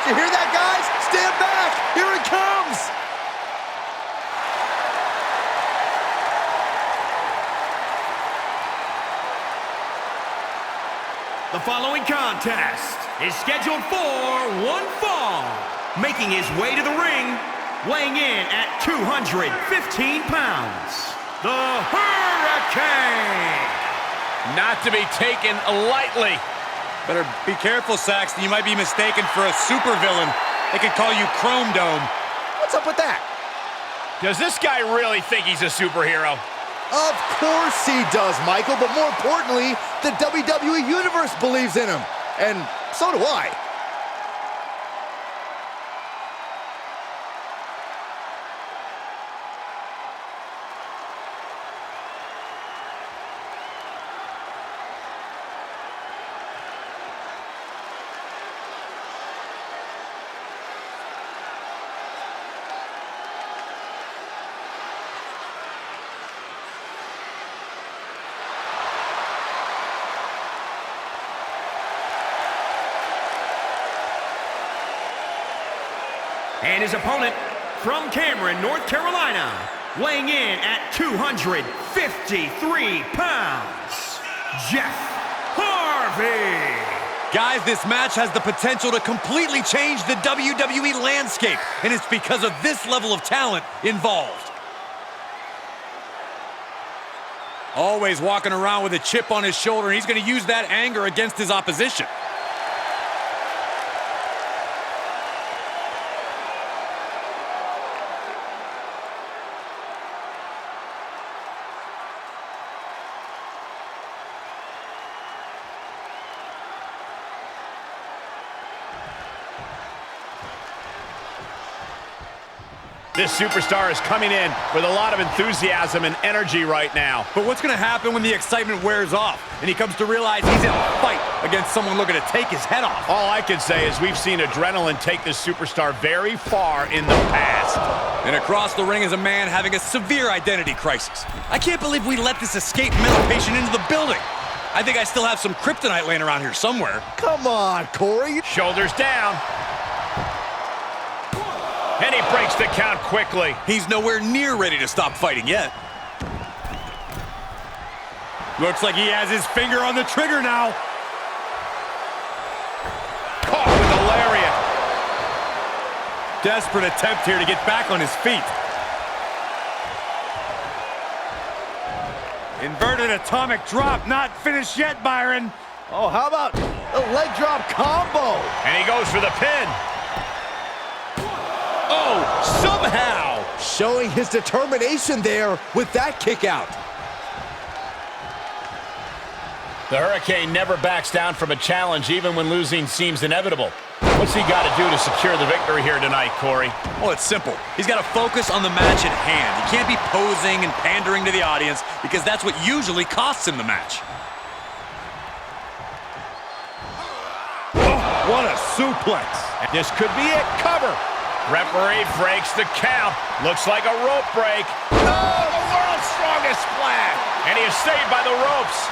You hear that, guys? Stand back! Here it comes! The following contest is scheduled for one fall. Making his way to the ring, weighing in at 215 pounds, the Hurricane! Not to be taken lightly. Better be careful, Saxton. You might be mistaken for a supervillain. They could call you Chrome Dome. What's up with that? Does this guy really think he's a superhero? Of course he does, Michael, but more importantly, the WWE Universe believes in him. And so do I. And his opponent, from Cameron, North Carolina, weighing in at 253 pounds, Jeff Harvey. Guys, this match has the potential to completely change the WWE landscape, and it's because of this level of talent involved. Always walking around with a chip on his shoulder, and he's going to use that anger against his opposition. This superstar is coming in with a lot of enthusiasm and energy right now. But what's going to happen when the excitement wears off and he comes to realize he's in a fight against someone looking to take his head off? All I can say is we've seen adrenaline take this superstar very far in the past. And across the ring is a man having a severe identity crisis. I can't believe we let this escaped mental patient into the building. I think I still have some kryptonite laying around here somewhere. Come on, Corey. Shoulders down. And he breaks the count quickly. He's nowhere near ready to stop fighting yet. Looks like he has his finger on the trigger now. Caught with a lariat. Desperate attempt here to get back on his feet. Inverted atomic drop, not finished yet, Byron. Oh, how about a leg drop combo? And he goes for the pin. Oh, somehow! Showing his determination there with that kick out. The Hurricane never backs down from a challenge, even when losing seems inevitable. What's he got to do to secure the victory here tonight, Corey? Well, it's simple. He's got to focus on the match at hand. He can't be posing and pandering to the audience because that's what usually costs him the match. Oh, what a suplex! This could be it. Cover. Referee breaks the count. Looks like a rope break. Oh, the world's strongest splash! And he is saved by the ropes.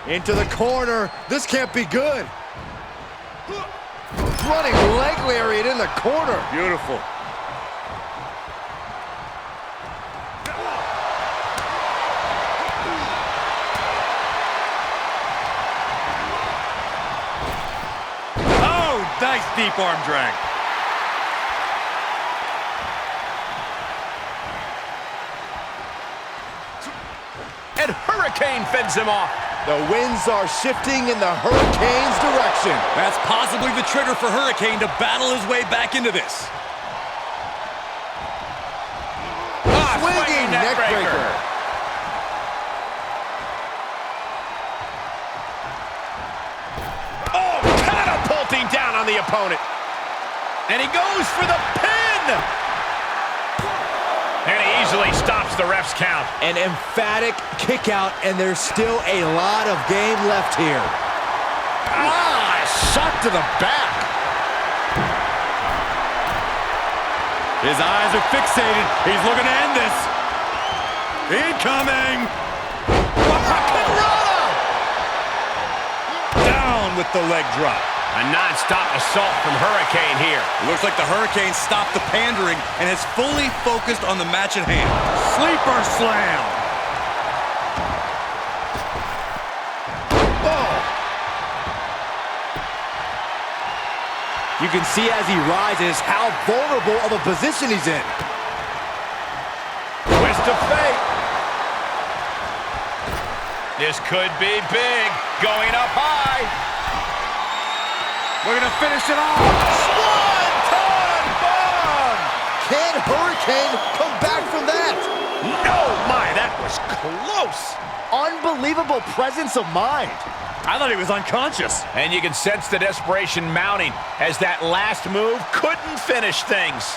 Into the corner. This can't be good. Running leg lariat in the corner. Beautiful. Nice deep arm drag. And Hurricane fends him off. The winds are shifting in the Hurricane's direction. That's possibly the trigger for Hurricane to battle his way back into this. Swinging neckbreaker. Oh, catapulting down on the opponent. And he goes for the pin. And he easily stops the ref's count. An emphatic kick out, and there's still a lot of game left here. Ah, shot to the back. His eyes are fixated. He's looking to end this. Incoming. with the leg drop. A non-stop assault from Hurricane here. It looks like the Hurricane stopped the pandering and has fully focused on the match at hand. Sleeper slam. Oh. You can see as he rises how vulnerable of a position he's in. Twist of fate. This could be big. Going up high. We're gonna finish it off. Swanton bomb. Can Hurricane come back from that? No, my, that was close. Unbelievable presence of mind. I thought he was unconscious. And you can sense the desperation mounting as that last move couldn't finish things.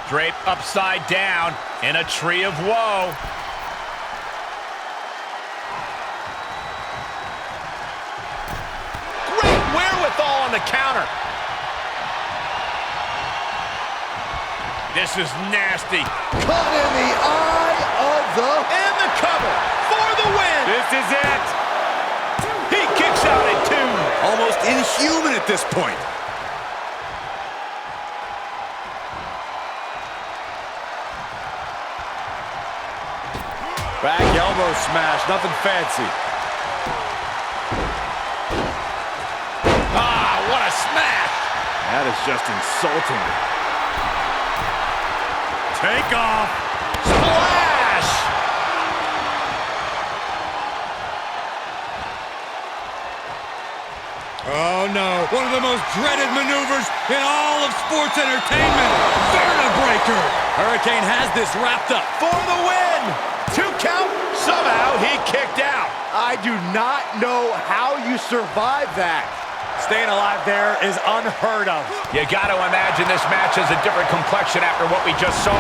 Draped upside down in a tree of woe. Great wherewithal on the counter. This is nasty. Caught in the eye of the... And the cover for the win. This is it. He kicks out at 2. Almost inhuman at this point. Back elbow smash, nothing fancy. Ah, what a smash! That is just insulting. Take off. Splash! Oh no, one of the most dreaded maneuvers in all of sports entertainment. Vertebreaker. Hurricane has this wrapped up. For the win! 2 count. Somehow he kicked out. I do not know how you survive that. Staying alive there is unheard of. You got to imagine this match has a different complexion after what we just saw.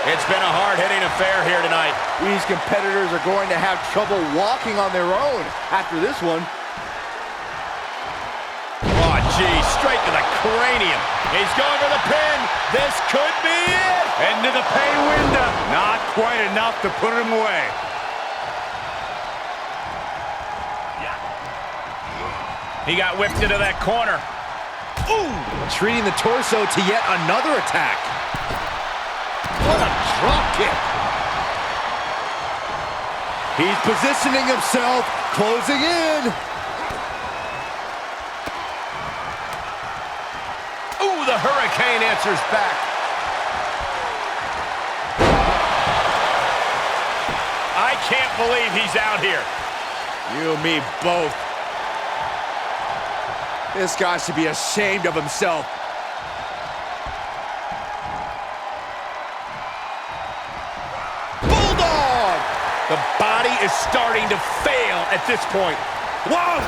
It's been a hard-hitting affair here tonight. These competitors are going to have trouble walking on their own after this one. Oh, geez, straight to the cranium. He's going for the pin. This could be it. Into the pay window. Not quite enough to put him away. He got whipped into that corner. Ooh! Treating the torso to yet another attack. What a drop kick. He's positioning himself, closing in. Ooh, the Hurricane answers back. I can't believe he's out here. You and me both. This guy should be ashamed of himself. Bulldog! The body is starting to fail at this point. Whoa!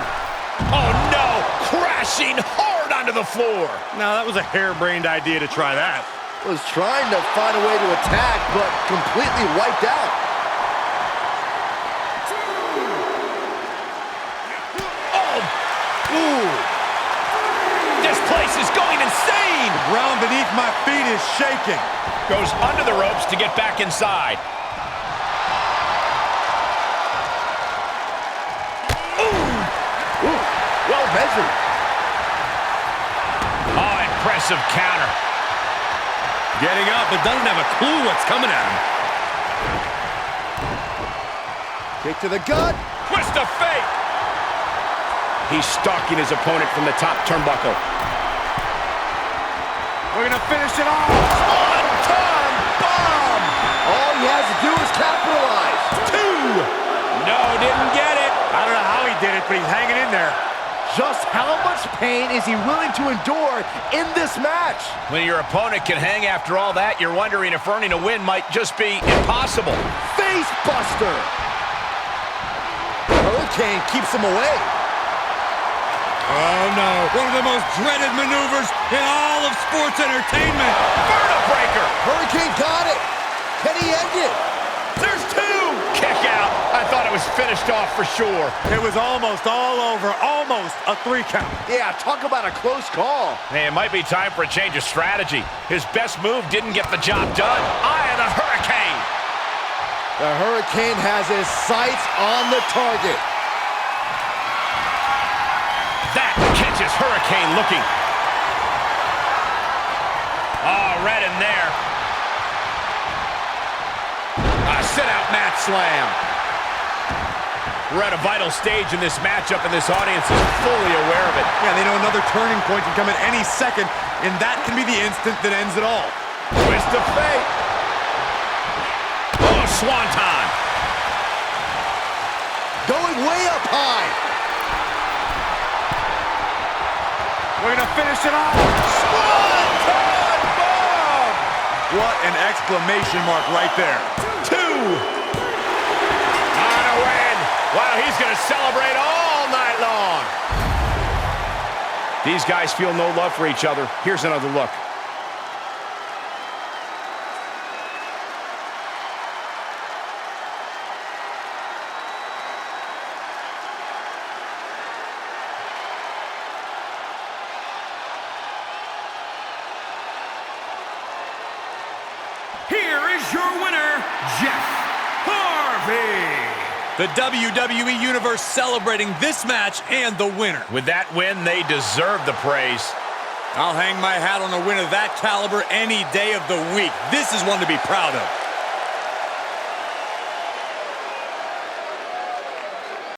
Oh no! Crashing hard onto the floor. No, that was a harebrained idea to try that. Was trying to find a way to attack, but completely wiped out. Ooh! This place is going insane! The ground beneath my feet is shaking. Goes under the ropes to get back inside. Ooh, well measured. Oh, impressive counter. Getting up, but doesn't have a clue what's coming at him. Kick to the gut. Twist of fate. He's stalking his opponent from the top turnbuckle. We're gonna finish it off. Swanton bomb. All he has to do is capitalize. 2. No, didn't get it. I don't know how he did it, but he's hanging in there. Just how much pain is he willing to endure in this match? When your opponent can hang after all that, you're wondering if earning a win might just be impossible. Face buster. Hurricane keeps him away. Oh no, one of the most dreaded maneuvers in all of sports entertainment. Vertebreaker. Hurricane got it. Can he end it? There's 2. Kick out. I thought it was finished off for sure. It was almost all over. Almost a 3 count. Yeah, talk about a close call. Hey, it might be time for a change of strategy. His best move didn't get the job done. Eye of the Hurricane. The Hurricane has his sights on the target. That catches Hurricane looking. Oh, right in there. A sit-out mat slam. We're at a vital stage in this matchup, and this audience is fully aware of it. Yeah, they know another turning point can come at any second, and that can be the instant that ends it all. Twist of fate. Oh, swanton. Going way up high. We're gonna finish it off. Swanton bomb. What an exclamation mark right there. 2. On a win. Wow, he's gonna celebrate all night long. These guys feel no love for each other. Here's another look. Here is your winner, Jeff Harvey. The WWE Universe celebrating this match and the winner. With that win, they deserve the praise. I'll hang my hat on a win of that caliber any day of the week. This is one to be proud of.